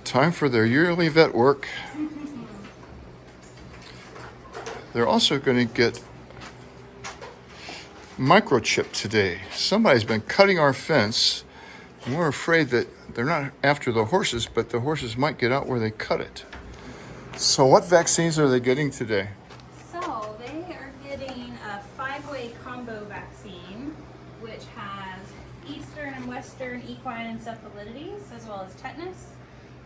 Time for their yearly vet work. They're also going to get microchipped today. Somebody's been cutting our fence. And we're afraid that they're not after the horses, but the horses might get out where they cut it. So what vaccines are they getting today? So they are getting a 5-way combo vaccine, which has Eastern and Western equine encephalitis, as well as tetanus,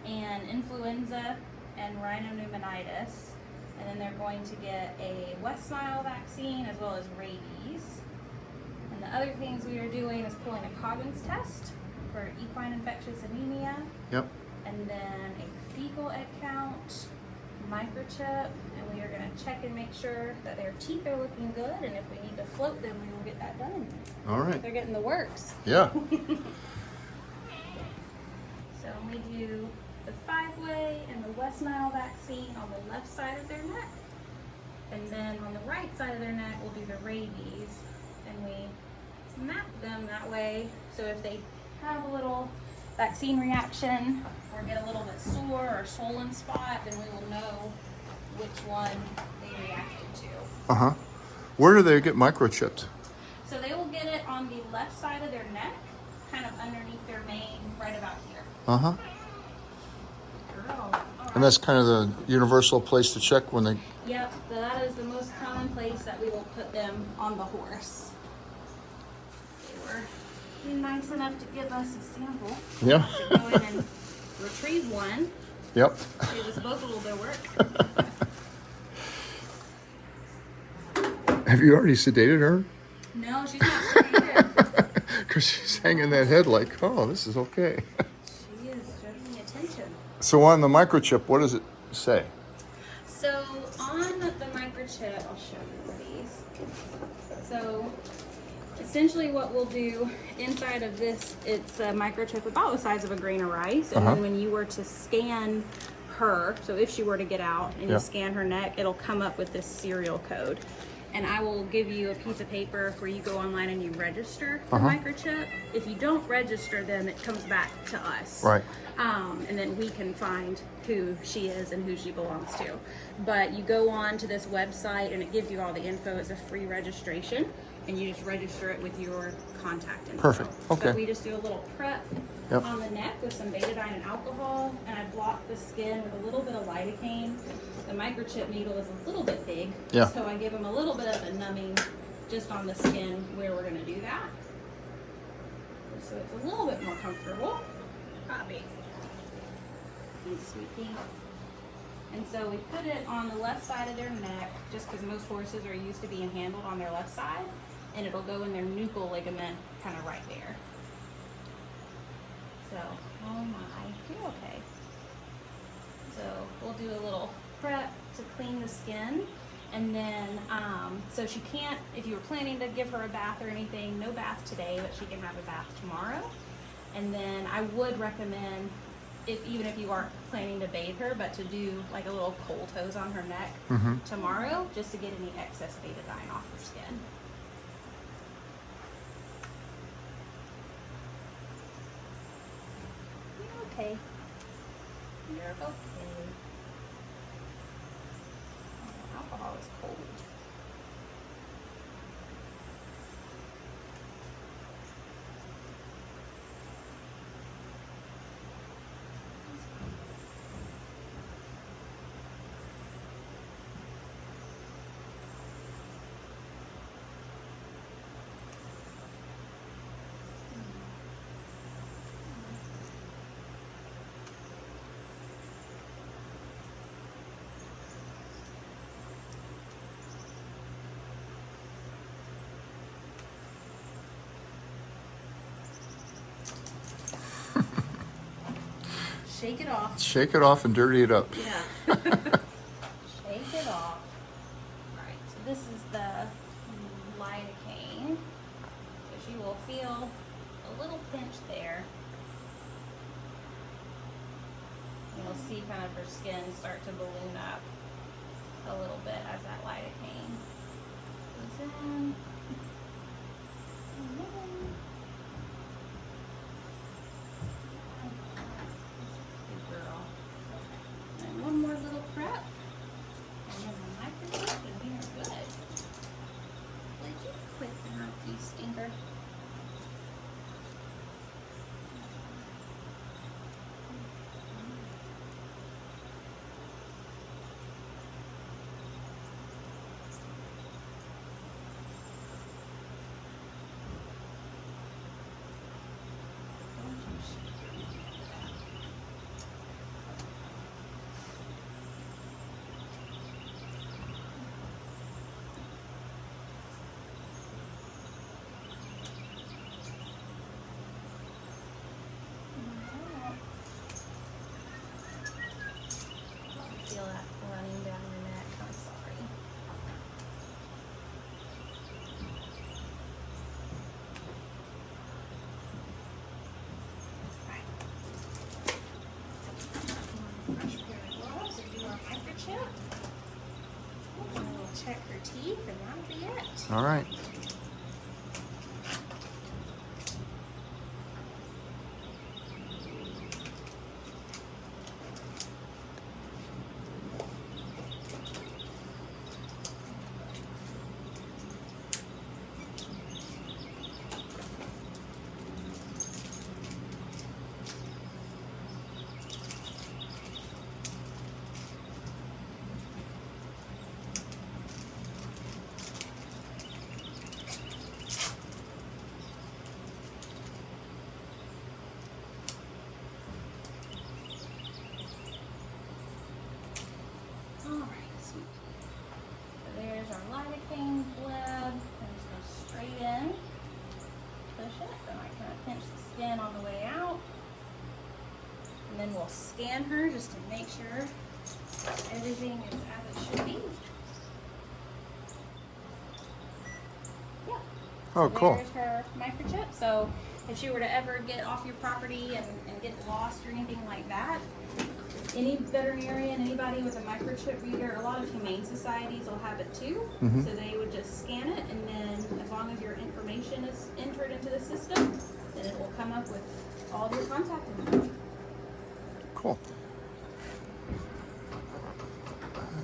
and influenza, and rhinopneumonitis. And then they're going to get a West Nile vaccine, as well as rabies. And the other things we are doing is pulling a Coggins test for equine infectious anemia. Yep. And then a fecal egg count, microchip, and we are going to check and make sure that their teeth are looking good, and if we need to float them, we will get that done. All right. They're getting the works. Yeah. So we do the 5-way and the West Nile vaccine on the left side of their neck, and then on the right side of their neck we'll do the rabies, and we map them that way, so if they have a little vaccine reaction or get a little bit sore or swollen spot, then we will know which one they reacted to. Uh-huh. Where do they get microchipped? So they will get it on the left side of their neck, kind of underneath their mane, right about here. Uh-huh. Girl. And that's kind of the universal place to check when they... Yep, that is the most common place that we will put them on the horse. They were nice enough to give us a sample. Yeah. To go in and retrieve one. Yep. It was both a little bit of work. Have you already sedated her? No, she's not sedated. Because she's hanging that head like, oh, this is okay. She is just paying attention. So on the microchip, what does it say? So on the microchip, I'll show you these. So essentially what we'll do inside of this, it's a microchip about the size of a grain of rice. And then when you were to scan her, so if she were to get out and you scan her neck, it'll come up with this serial code. And I will give you a piece of paper where you go online and you register the microchip. If you don't register them, it comes back to us. Right. And then we can find who she is and who she belongs to. But you go on to this website and it gives you all the info. It's a free registration, and you just register it with your contact info. Perfect. Okay. So we just do a little prep on the neck with some betadine and alcohol, and I block the skin with a little bit of lidocaine. The microchip needle is a little bit big, so I give them a little bit of a numbing just on the skin where we're going to do that. So it's a little bit more comfortable. Copy. Sweetie. And so we put it on the left side of their neck, just because most horses are used to being handled on their left side, and it'll go in their nuchal ligament kind of right there. So, oh my, you're okay. So we'll do a little prep to clean the skin, and then so she can't, if you were planning to give her a bath or anything, no bath today, but she can have a bath tomorrow. And then I would recommend, even if you aren't planning to bathe her, but to do like a little cold hose on her neck tomorrow, just to get any excess betadine off her skin. You're okay. You're okay. Oh, alcohol is cold. Shake it off. Shake it off and dirty it up. Yeah. Shake it off. Alright, so this is the lidocaine. So she will feel a little pinch there. You'll see kind of her skin start to balloon up a little bit as that lidocaine goes in. Good girl. check her teeth, and that'll be it. All right. There's our lidocaine bleb. And just go straight in. Push it. Then I kind of pinch the skin on the way out. And then we'll scan her just to make sure everything is as it should be. Yeah. Oh, So cool. there's her microchip. So if she were to ever get off your property and get lost or anything like that, any veterinarian, anybody with a microchip reader, a lot of humane societies will have it too. Mhm. So they would just scan it, and then as long as your information is entered into the system, then it will come up with all of your contact info. Cool.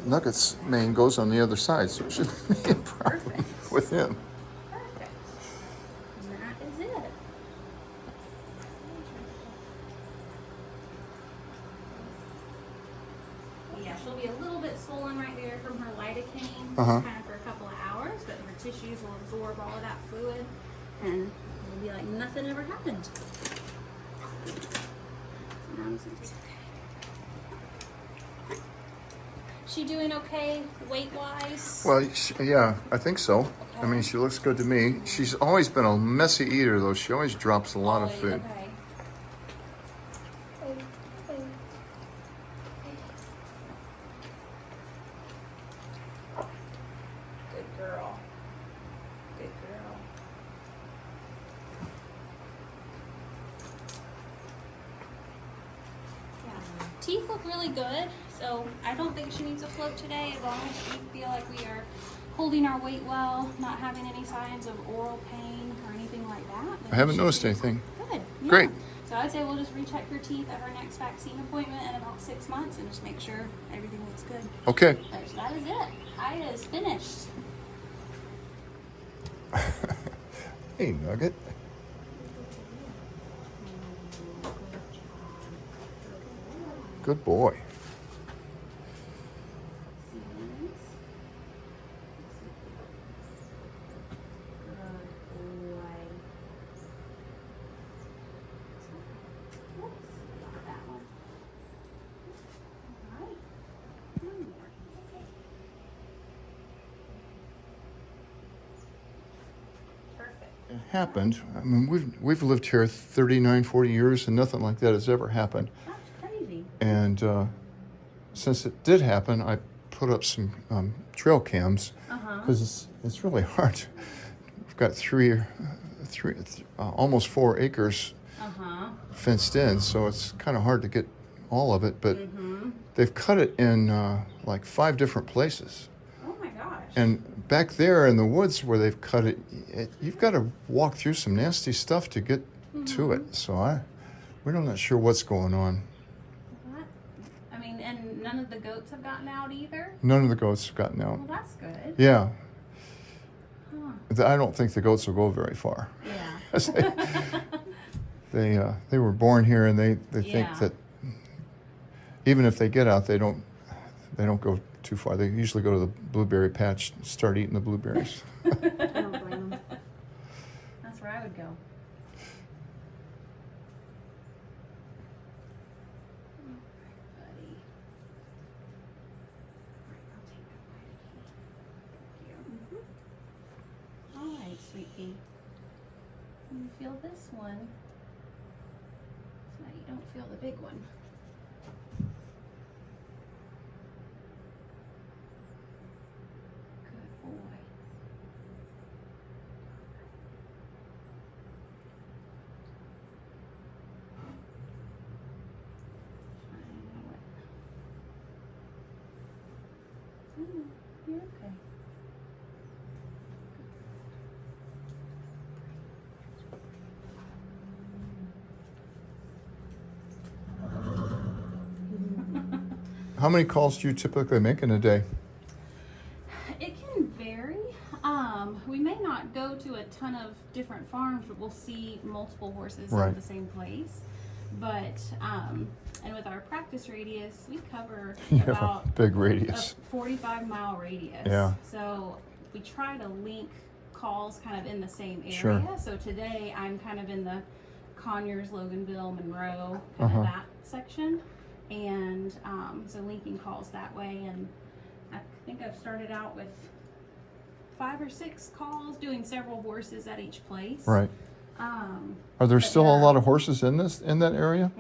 Nugget's mane goes on the other side, so it shouldn't be a problem Perfect. with him. Perfect. And that is it. Yeah, she'll be a little bit swollen right there from her lidocaine, Uh-huh. just kind of for a couple of hours, but her tissues will absorb all of that fluid, and it'll be like nothing ever happened. So now I'm just gonna take- She doing okay weight-wise? Well, yeah, I think so. I mean, she looks good to me. She's always been a messy eater, though. She always drops a lot of Always, food. okay. Good girl. Good girl. Yeah. Teeth look really good, so I don't think she needs a float today as long as we feel like we are holding our weight well, not having any signs of oral pain or anything like that. then I haven't she noticed should- anything. Good. Yeah. Great. So I'd say we'll just recheck her teeth at our next vaccine appointment in about 6 months and just make sure everything looks good. Okay. So that is it. Ida is finished. Hey, Nugget. Good boy. It happened. I mean, we've lived here 39, 40 years, and nothing like that has ever happened. That's crazy. And since it did happen, I put up some trail cams because it's really hard. We've got almost 4 acres fenced in, so it's kind of hard to get all of it. But they've cut it in like 5 different places. Oh my gosh. And back there in the woods where they've cut it, you've got to walk through some nasty stuff to get to it. So we're not sure what's going on. What? I mean, and none of the goats have gotten out either? None of the goats have gotten out. Well, that's good. Yeah. Huh. I don't think the goats will go very far. Yeah. 'Cause they were born here, and they think Yeah. that even if they get out, they don't go too far. They usually go to the blueberry patch, and start eating the blueberries. I don't blame them. That's where I would go. Buddy. All right, sweetie. You feel this one, so that you don't feel the big one. Good boy. I know it. You're okay. How many calls do you typically make in a day? It can vary. We may not go to a ton of different farms, but we'll see multiple horses Right. in the same place. But and with our practice radius, we cover You have a about big radius. a 45-mile radius. Yeah. So we try to link calls kind of in the same area. Sure. So today I'm kind of in the Conyers, Loganville, Monroe, kind of that section. And so linking calls that way. And I think I've started out with 5 or 6 calls, doing several horses at each place. Right. Are there but still a lot of horses in that area?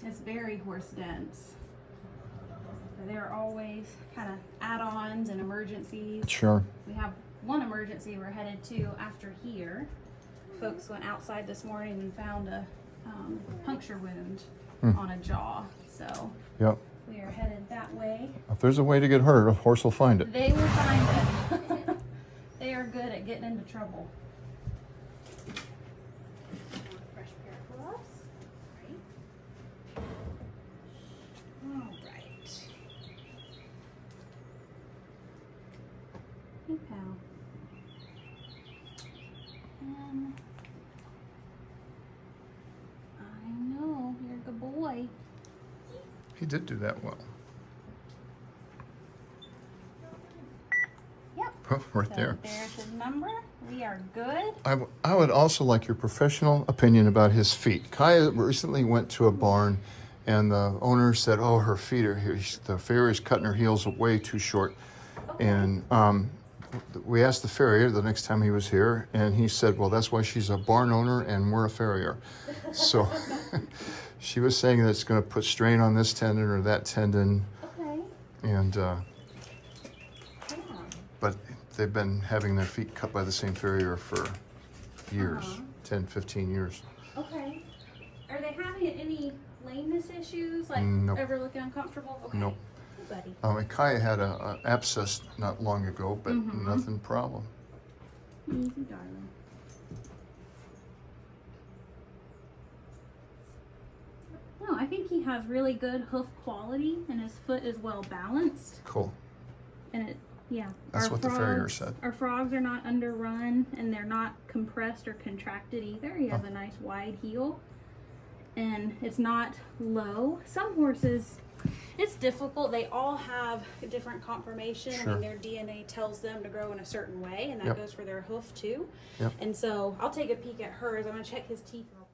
It's very horse dense. There are always kind of add-ons and emergencies. Sure. We have one emergency we're headed to after here. Folks went outside this morning and found a puncture wound on a jaw. So Yep. we are headed that way. If there's a way to get hurt, a horse will find it. They will find it. They are good at getting into trouble. Fresh pair of gloves. Right. All right. Hey, pal. I know, you're a good boy. He did do that well. Yep. Right So there. there's his number. We are good. I would also like your professional opinion about his feet. Kaya recently went to a barn, and the owner said, "Oh, her feet are the farrier's cutting her heels way too short." Okay. And we asked the farrier the next time he was here, and he said, "Well, that's why she's a barn owner and we're a farrier." So she was saying that it's going to put strain on this tendon or that tendon, Okay. and Yeah. but they've been having their feet cut by the same farrier for years, Uh-huh. 10, 15 years. Okay. Are they having any lameness issues? Like Nope. ever looking uncomfortable? Okay. Nope. Hey, buddy. Kaya had an abscess not long ago, but nothing problem. Easy, darling. No, I think he has really good hoof quality, and his foot is well balanced. Cool. And it, yeah. That's our what the farrier frogs- said. Our frogs are not underrun, and they're not compressed or contracted either. He has a nice wide heel, and it's not low. Some horses, it's difficult. They all have a different conformation. I Sure. mean, their DNA tells them to grow in a certain way, and that Yep. goes for their hoof too. Yep. And so I'll take a peek at hers. I'm gonna check his teeth real